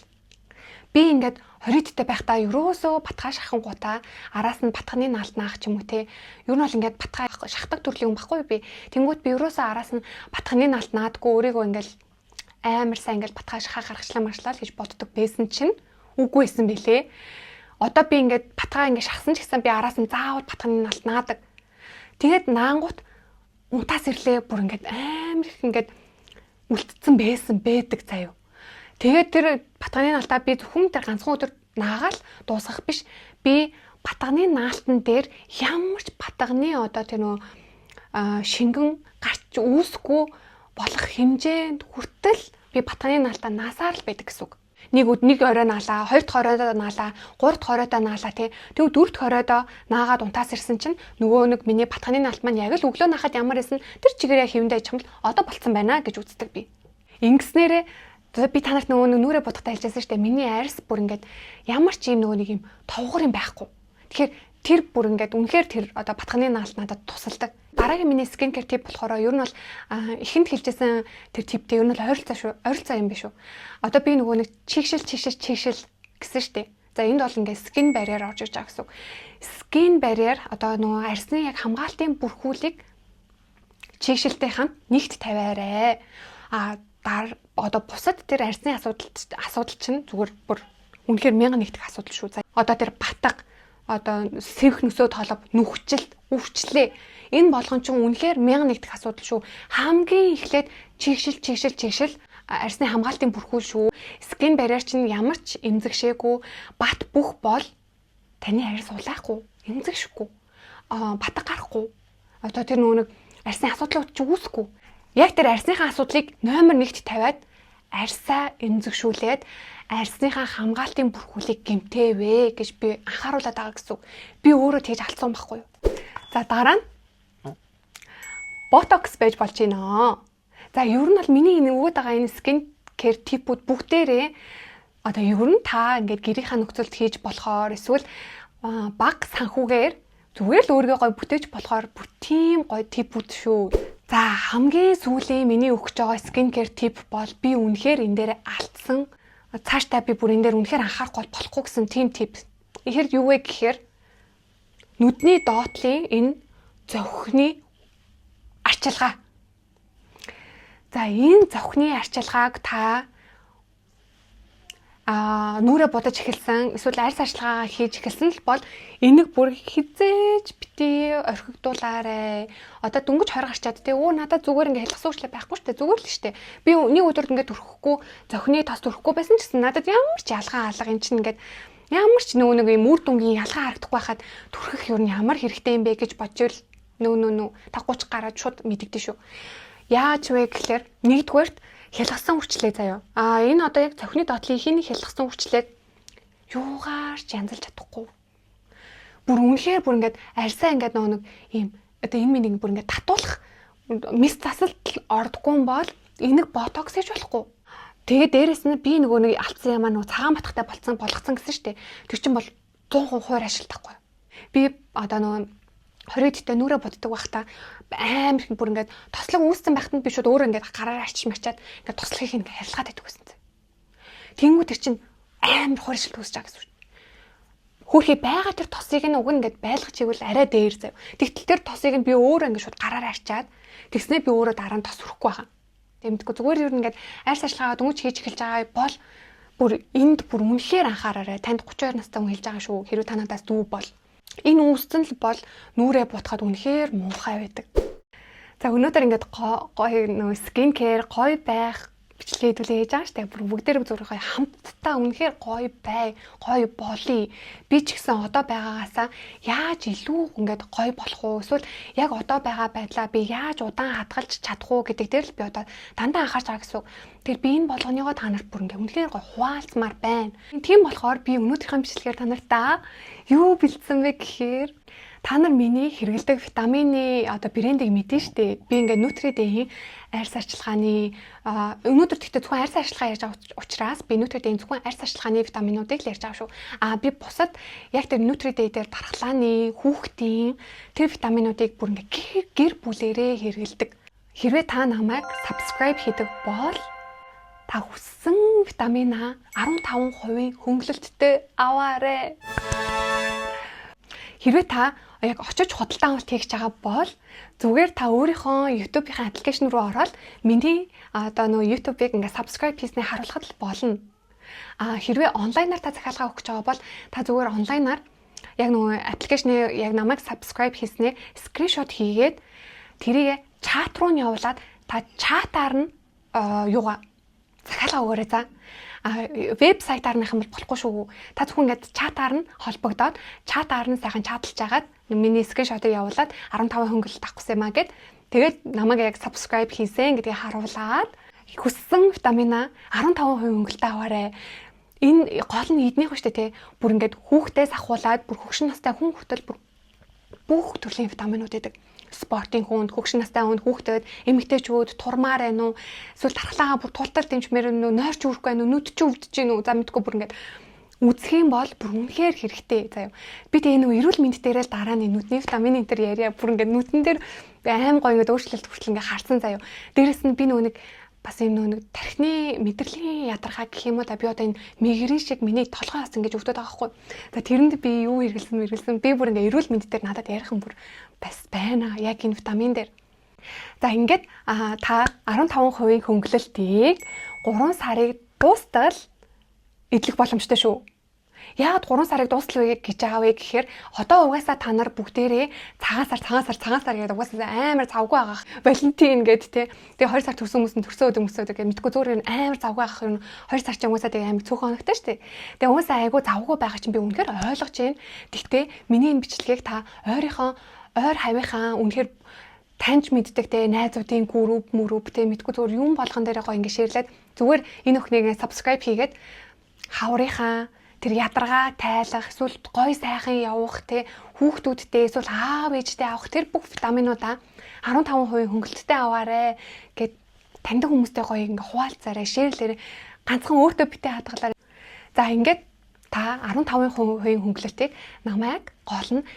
Би ингээд 20-д байхдаа ерөөсөө батгаа шахангуудаа араас нь батганы наалт наах ч юм уу те. Ер нь бол ингээд батгаа шахдаг төрлийн хүн баггүй би. Тэнгүүд би ерөөсөө араас нь батганы наалт наадгүй өөрийгөө ингээд амар сайн ингээд батгаа шахаа гаргачлаа маршлаа гэж боддог байсан чинь үгүй байсан бэлээ. Одоо би ингээд батгаа ингээд шахсан ч гэсэн би араас нь заавал батганы наалт наадаг. Тэгээд наангууд унтаас ирлээ бүр ингээд амар их ингээд үлдсэн байдаг заяа. Тэгээд тэр батганы наалтаа би зөвхөн тэр ганцхан өдөр наагаал дуусгах биш. Би батганы наалтан дээр ямар ч батганы одоо тэр нөө шингэн гарч үүсэхгүй болох хэмжээнд хүртэл би батганы наалтаа наасаар л байдаг гэсэн үг. Нэг орой наалаа, хоёр дахь оройдоо наалаа, гурав дахь оройдоо наалаа тий. Тэгвэл дөрөв дахь оройдоо наагаад унтаас ирсэн чинь нөгөө нэг миний батганы наалт маань яг л өглөө наахад ямар исэн тэр чигээрээ хэвэндээ чамд одоо болцсон байна гэж үздэг би. Ингэснээрээ би та нарт нөгөө нүрээ бодохтай хэлжсэн шүү дээ. Миний арьс бүр ингээд ямар ч юм нөгөө нэг юм товгор юм байхгүй. Тэгэхээр тэр бүр ингээд үнэхээр тэр одоо батганы наалт надад тусалдаг. Дараагийн миний скинкер тип болохоор ер нь бол ихэнд хэлжсэн тэр типтэй ер нь бол ойролцоо юм биш үү. Одоо би нөгөө нэг чигшил гэсэн шүү дээ. За энд бол ингээд скин барьер орж иж байгаа гэсэн үг. Скин барьер одоо нөгөө арьсны яг хамгаалтын бүрхүүлийг чигшилтэй хамт нэгт тавиарай. Одоо бусад тэр арьсны асуудал чинь зүгээр бүр үнэхээр 1000 нэгдэх асуудал шүү. Одоо тэр батга, одоо сэвх нөсөө толов, нүхжилт, өвчлээ. Энэ болгон чинь үнэхээр 1000 нэгдэх асуудал шүү. Хамгийн эхлээд чигшил арьсны хамгаалтын бүрхүүл шүү. Скин барьер чинь ямар ч эмзэгшээгүй, бат бүх бол таны арьс улаахгүй, эмзэгшгүй, батга гарахгүй. Одоо тэр нөгөө нэг арьсны асуудлууд ч үүсэхгүй. Яг тэр арьсныхаа асуудлыг номер 1-т тавиад арьсаа эмзэгшүүлээд арьсныхаа хамгаалтын бүрхүүлийг гэмтээвэ гэж би анхааруулад байгаа гэсэн үг. Би өөрөө тэгж алдсан байхгүй юу. За дараа нь ботокс байж болж байна. За ер нь бол миний энэ өгöd байгаа энэ скин кер типүүд бүгдээрээ одоо ер нь та ингээд гэрийнхаа нөхцөлд хийж болохоор эсвэл баг санхүүгээр зүгээр л өөрийгөө гоё бүтээж болохоор бүр тийм гоё типүүд шүү. За хамгийн сүүлийн миний өгч байгаа скин кер тип бол би үнэхээр энэ дээр алдсан цаашдаа би бүр энэ дээр үнэхээр анхаарахгүй болохгүй гэсэн тийм тип. Ихэр юу вэ гэхээр нүдний доотлын энэ зовхны арчилгаа. За энэ зовхны арчилгааг та нүрэ бодож эхэлсэн эсвэл арьс арчилгаагаа хийж эхэлсэн л бол энийг бүр хизээж бити орхигдуулаарэ. Одоо дөнгөж 20 гарчаад те надад зүгээр ингээ хэлхсэн үйлчлээ байхгүй шүү дээ. Зүгээр л шүү дээ. Би нэг өдөрт ингээ төрөхгүй зохины тос төрөхгүй байсан ч гэсэн надад ямар ч ялгаа алга эн чинь ингээд ямар ч нэг юм үр дүнгийн ялгаа харагдахгүй байхад төрөх юу нь ямар хэрэгтэй юм бэ гэж боджول нөө та 30 гараад шууд мэдэгдэн шүү. Яаж вэ гэхээр нэгдүгээрт хялгасан үрчлээ заяа. Энэ одоо яг цохны доотлын ихний хялгасан үрчлээд юугаарч янзалж чадахгүй. Бүр үнэхээр бүр ингээд арьсаа ингээд нэг ийм одоо энэ минийг бүр ингээд татуулах мис засалт ордгүй бол энийг ботокс хийж болохгүй. Тэгээ дээрэс нь би нэг алдсан юм цагаан батхтай болгоцсон гэсэн штеп. Тэр чинь бол 100% хуур ашиглахгүй. Би одоо 20 дэдтэй нүрэ боддог байхдаа амар их бүр ингээд тослог үүссэн байхад нь би шууд өөрөө ингээд гараараа арчиж мачаад ингээд тослохыг ингээд харилцаад байдаг гэсэн. Тэнгүү тэр чинь амар хууршилт үүсэж байгаа гэсэн. Хөөхий байгаа тэр тосыг нь уг нь ингээд байлгаж игэл арай дээр зав. Тэгтэл тэр тосыг нь би өөрөө ингээд шууд гараараа арчаад тэгснээ би өөрөө дараа нь тос өрөхгүй байгаа. Тэмдэггүй зүгээр юу ингээд арьс ашлагаа дөнгөж хийж эхэлж байгаа бол бүр энд бүр үнэхээр анхаараарай. Танд 32 настай хүн хэлж байгаа шүү. Хэрвээ та надаас дүү бол энэ үүсцэн л бол нүрэ ботход үнэхээр муухай байдаг. За өнөөдөр ингээд гоё скин кэр гоё байх бичлэгээ хэдүүлээ хийж байгаа штэ. Бүр бүгдээрээ зургай хамтдаа үнэхээр гоё бай, гоё болъё. Би ч гэсэн одоо байгаагаасаа яаж илүү ингээд гоё болох уу? Эсвэл яг одоо байгаа байдлаа би яаж удаан хадгалж чадах уу гэдэг дээр л би одоо дандаа анхаарч байгаа гэсэн. Тэр би энэ болгоныгоо та нарт бүр ингээд үнэхээр гоё хуваалцмаар байна. Тийм болохоор би өнөөдрийнхөө бичлэгээр та нартаа юу бэлдсэн бэ гэхээр та нар миний хэрэгэлдэг витамины одоо брендийг мэдэн штэ. Би ингээд Nutri-Day-ийн арьс арчилгааны өнөөдөр тэгтээ зөвхөн арьс арчилгаа ярьж байгаа учраас би Nutri-Day-ийн зөвхөн арьс арчилгааны витаминуудыг л ярьж байгаа шүү. Би бусад яг тэр Nutri-Day дээр дархлааны, хүүхдийн тэр витаминуудыг бүр ингээд гэр бүлэрээ хэрэгэлдэг. Хэрвээ та намайг subscribe хийдэг бол та хүссэн витамина 15% хөнгөлөлттэй аваарэ. Хэрвээ та яг очиж худалдан авалт хийж байгаа бол зүгээр та өөрийнхөө YouTube-ийн аппликейшн руу ороод миний одоо YouTube-ыг ингээд subscribe хийснээ харуулхад л болно. Хэрвээ онлайнаар та захиалга өгч байгаа бол та зүгээр онлайнаар яг аппликейшны яг намайг subscribe хийснээ скриншот хийгээд тэрийг чат руу нь явуулаад та чатаар нь захиалга өгөөрэй за. Вебсайтаар нэх юм бол болохгүй шүү. Та зөвхөн ингээд чатаар нь холбогдоод чатаар нь сайхан чаталж агаад миний скриншотыг явуулаад 15 хөнгөлөлт авахгүй юмаа гэд тэгээд намайг яг subscribe хийсэн гэдгийг харуулад хүссэн витамина 15% хөнгөлөлтөд аваарэ. Энэ гол нь эднийх ба штэ те. Бүр ингээд хүүхдээс ахуулаад бүр хөгшин настай хүн хүртэл бүр бүх төрлийн витаминууд байдаг. Спортын хүнд, хөгшин настай хүнд, хүүхдэд, эмэгтэйчүүд турмаар байна уу? Эсвэл дархлаагаа бүр тултал дэмжмээр байна уу? Нойрч үүрхгүй байна уу? Нүд ч өвдөж байна уу? За мэдгүй бүр ингээд үзэх юм бол бүр үнэхээр хэрэгтэй заяа. Би тэгээ нэг эрүүл мэнд дээрээ л дараа нь нүдний витамин энэ төр яриа бүр ингээд нүдэн дээр аим гоё ингээд өөрчлөлт хүртэл ингээд харсан заяа. Дээрэс нь би нэг бас юм нэг тархины мэдрэлийн ядаргаа гэх юм уу да би одоо энэ мигрен шиг миний толгой хас ингэж өвдөд байгаа хгүй. За тэрэнд би юу хэрэгэлсэн би бүр ингээ эрүүл мэнд дээр надад ярих юм бүр бас байна. Яг энэ витамин дээр. За ингээд та 15% хөнгөлөлтийг 3 сарыг дуустал эдлэх боломжтой шүү. Яагаад 3 сарыг дуустал гэж байгаа вэ гэхээр одоо угаасаа та нар бүгдээрээ цагаан сар гэдэг угаасаа амар завгүй байгаа. Валентин гэд те. Тэгээ 2 сар төрсөн хүмүүс гэдэг мэдгүй зөөр амар завгүй байгаа юм. 2 сар чинь угаасаа тэгээ амар цөөхөн хоногтой шүү дээ. Тэгээ угаасаа айгүй завгүй байгаа чинь би үнэхээр ойлгож байна. Гэхдээ миний энэ бичлэгийг та ойрын хавийнхаа үнэхээр таньж мэддэг те найзуудын групп те мэдгүй зөөр юм болгон дээрээ гоё ингэ шеэрлээд зүгээр энэ өхнийг subscribe хийгээд хаврынхаа тэр ядаргаа тайлах эсвэл гой сайхан явах те хүүхдүүдтэй эсвэл аав ээжтэй авах тэр бүх витаминуудаа 15% хөнгөлөлттэй аваарэ гэд таньдаг хүмүүстэй гоё ингээ хуваалцаарай шеэрлээрэй ганцхан өөртөө битээ хадгалаарай. За ингээд та 15% хөнгөлөлтийг намайг гол нь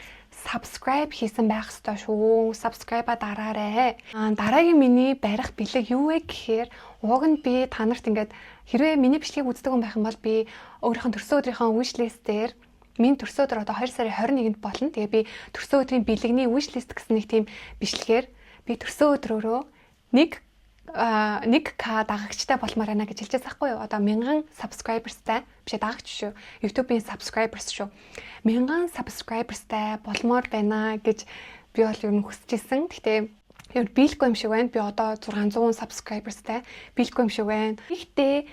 subscribe хийсэн байх ёстой шүү. Subscribe-а дараарай. Дараагийн миний барих бэлэг юу вэ гэхээр уг нь би та нарт ингээд хэрвээ миний бичлэгийг үздэг хүн байх юм бол би өөрийнхөө төрсөн өдрийнхөө wishlist дээр миний төрсөн өдөр одоо 2 сарын 21-нд болно. Тэгээ би төрсөн өдрийн бэлэгний wishlist гэсэн нэг тийм бичлэгээр би төрсөн өдрөөрөө 1k дагагчтай болмоор байна гэж хэлчихсэн байхгүй юу? Одоо 1000 subscribersтай биш дагагч шүү. YouTube-ийн subscribers шүү. 1000 subscribersтай болмоор байна гэж би бол ер нь хүсэжсэн. Гэхдээ ер биелгүй юм шиг байна. Би одоо 600 subscribersтай биелгүй юм шиг байна. Гэхдээ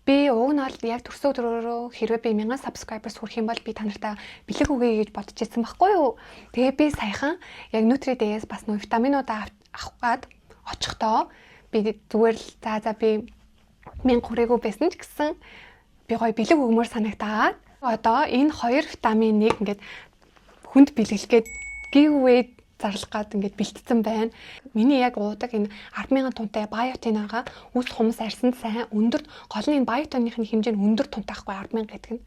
би уг нь бол яг төрсөн өдрөөрөө хэрвээ би 1000 subscribers хүрэх юм бол би та нартай бэлэг өгье гэж бодож ирсэн байхгүй юу? Тэгээ би саяхан яг Nutri-DS бас нөө витаминуудаа авах гад очихдоо би зүгээр л за би 1000 хүрээгүй байсан ч гэсэн би гоё бэлэг өгмөр санагдаад одоо энэ хоёр витаминыг ингээд хүнд бэлгэлгээд giveaway зарлах гад ингээд бэлтцсэн байна. Миний яг уудаг энэ 10,000 тунтай биотин байгаа үс хумс арьсанд сайн өндөр гол нь энэ биотиныхны хэмжээ нь өндөр тунтайхгүй 10,000 гэдэг нь.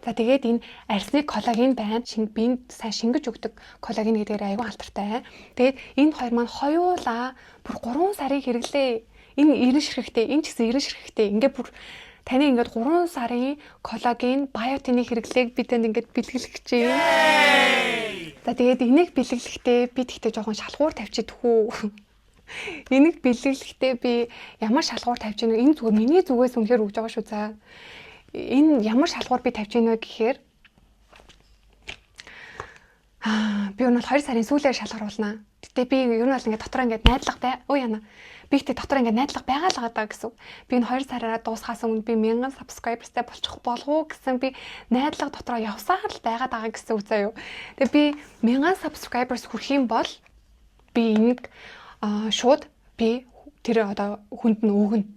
За тэгээд энэ арьсны коллаген байна. Биед сайн шингэж өгдөг коллаген гэдгээр аюул алдартай. Тэгээд энэ хоёр маань хоёулаа бүр 3 сарын хэрэглээ. Энэ 90 ширхэгтэй, энэ ч гэсэн 90 ширхэгтэй. Ингээд бүр таны ингээд 3 сарын коллаген биотины хэрэглээг бидэнд ингээд бэлгэлэх чинь. За тэгээд энийг бэлгэлэхдээ би тэгтээ жоохон шалгуур тавьчих үү. Энийг бэлгэлэхдээ би ямар шалгуур тавьж гэнэ? Энэ зүгээр миний зүгээс үнэхээр өгж байгаа шүү за. Энэ ямар шалгуур би тавьж гэнэ вэ гэхээр би өнөө 2 сарын сүүлээр шалгаруулнаа. Гэтэ би ер нь бол ингээд дотроо ингээд найдлага бай. Өө яна. Би ихтэй дотроо ингээд найдлага байгаа л байгаа гэсэн. Би энэ 2 сараараа дуусгаас өмнө би 1000 subscribersтай болчих болов уу гэсэн би найдлага дотроо явсаар л байгаа гэсэн үг заяа. Тэгээ би 1000 subscribers хүрэх юм бол би энийг шууд би тэр одоо хүнд нь өгнө.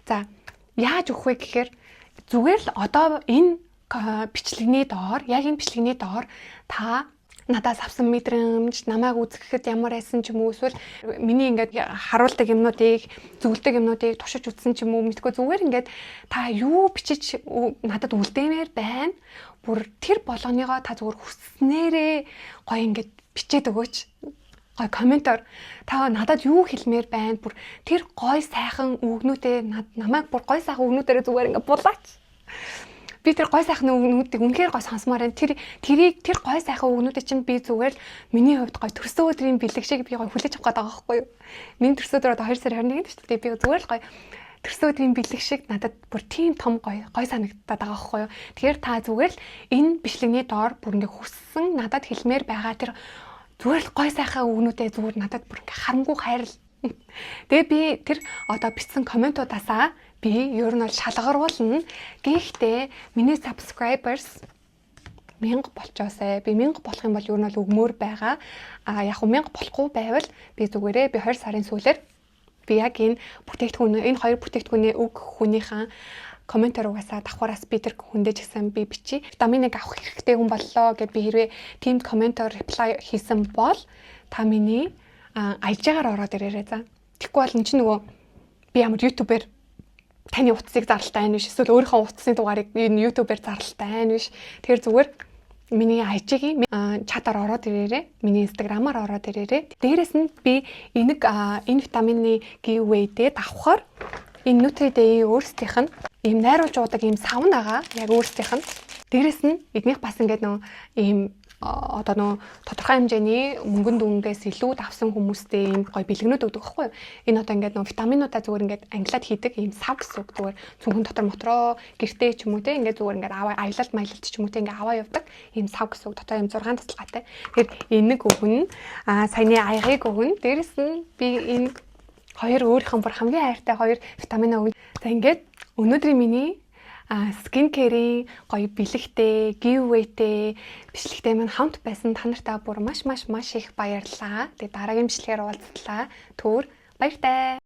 За яаж өгөх вэ гэхээр зүгээр л одоо энэ бичлэгний доор яг энэ бичлэгний доор та надаас авсан мэдрэмж, намайг үзэхэд ямар байсан ч юм уу эсвэл миний ингээд харуулдаг юмнуудыг, зөвлөдөг юмнуудыг туршиж үзсэн ч юм уу мэдгүй зүгээр ингээд та юу бичиж надад үлдээмээр байна. Бүр тэр болгоныгоо та зүгээр хүснээрээ гоё ингээд бичээд өгөөч. Гоё комментоор та надад юу хэлмээр байна. Бүр тэр гоё сайхан үгнүүдээ намайг бүр гоё сайхан үгнүүдээр зүгээр ингээд булаач. Би тэр гой сайхан үгнүүдийг үнэхээр гой сонсомоор байна. Тэр гой сайхан үгнүүдийг чинь би зүгээр л миний хувьд гой төрсөн өдрийн бэлэг шиг би гой хүлээж авах гэдэг байгаа байхгүй юу? Миний төрсөн өдөр одоо 2 сарын 21-нд шүү дээ. Би зүгээр л гой төрсөн өдрийн бэлэг шиг надад бүр тийм том гой санагдаад байгаа байхгүй юу? Тэгэхээр та зүгээр л энэ бичлэгний доор бүр ингээ хүссэн надад хэлмээр байгаа тэр зүгээр л гой сайхан үгнүүдээ зүгээр надад бүр ингээ харамгүй хайрл. Тэгээ би тэр одоо бичсэн комментуудаасаа би ер нь бол шалгаруулна. Гэхдээ миний subscribers 1000 болчоосай. Би 1000 болох юм бол ер нь бол өгмөр байгаа. Яг хөө 1000 болохгүй байвал би зүгээрээ би 2 сарын сүүлээр би яг энэ хоёр бүтээгдэхүүний үг хүнийхэн комментээр угаасаа давхараас би тэр хүндэж гисэн би бичи. Витаминыг авах хэрэгтэй хүн боллоо гэд би хэрвээ тийм комментоор reply хийсэн бол та миний айжгаар ороод ирээрэй за. Тэгэхгүй бол эн чинь нөгөө би ямар YouTube-ээр таны утсыг зарлалтай байна биш эсвэл өөрийнхөө утасны дугаарыг энэ YouTube-ээр зарлалтай байна биш. Тэгэхээр зүгээр миний IG-ийн чатаар ороод ирээрэй. Миний Instagram-аар ороод ирээрэй. Дээрээс нь би энэ витамины giveaway-д давхаар энэ Nutri-Day өөрсдийнх нь ийм найруулж уудаг ийм савнагаа яг өөрсдийнх нь дээрээс нь эднийх бас ингээд нөө ийм одоо нөө тодорхой хэмжээний мөнгөн дүнгээс илүү давсан хүмүүстэй ийм гоё бэлгэнүүд өгдөг байхгүй юу? Энэ одоо ингээд нөө витаминуудаа зүгээр ингээд англиад хийдэг ийм сав гэсэн үг зүгээр цүнхэн дотор мотроо гэртээ ч юм уу те ингээд зүгээр ингээд аялалт маялалт ч юм уу те ингээд аваа явдаг ийм сав гэсэн үг дотор ийм 6 тасалгаатай. Тэгэхээр энийг өгнө. Саяны аягыг өгнө. Дээрээс нь би энэ хоёр өөрийнх нь бүр хамгийн хайртай хоёр витамин өгнө. За ингээд өнөөдрийн миний скин кэрийн гоё бэлэгтэй, giveaway-тэй бичлэгтэй маань хамт байсан та нартай бүр маш их баярлалаа. Тэгээ дараагийн бичлэгээр уулзлаа. Түр баяртай.